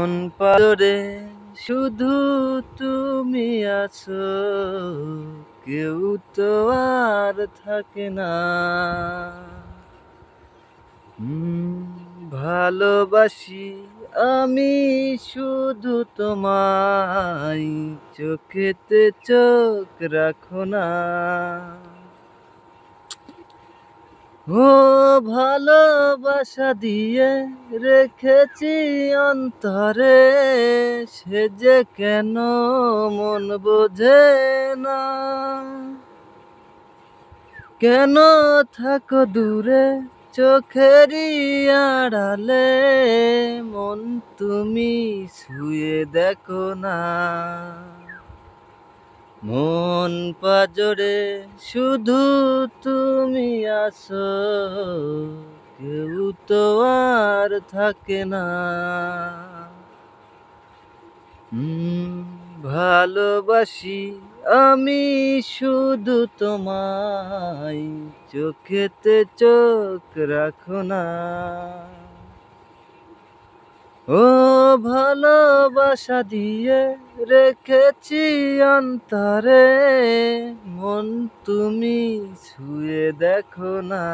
মন পাজরে শুধু তুমি আছো, কেউ তো আর থাকে না। ভালোবাসি আমি শুধু তোমায়, চোখেতে চোখ রাখো না। ও ভালোবাসা দিয়ে রেখেছি অন্তরে, সে যে কেন মন বোঝে না। কেন থাকো দূরে চোখেরই আড়ালে, মন তুমি ছুঁয়ে দেখো না। মন পাজরে শুধু তুমি আছো, কেউ তো আর থাকে না। ভালোবাসি আমি শুধু তোমায়, চোখেতে চোখ রাখো না। ও ভালোবাসা দিয়ে রেখেছি অন্তরে, মন তুমি ছুঁয়ে দেখো না।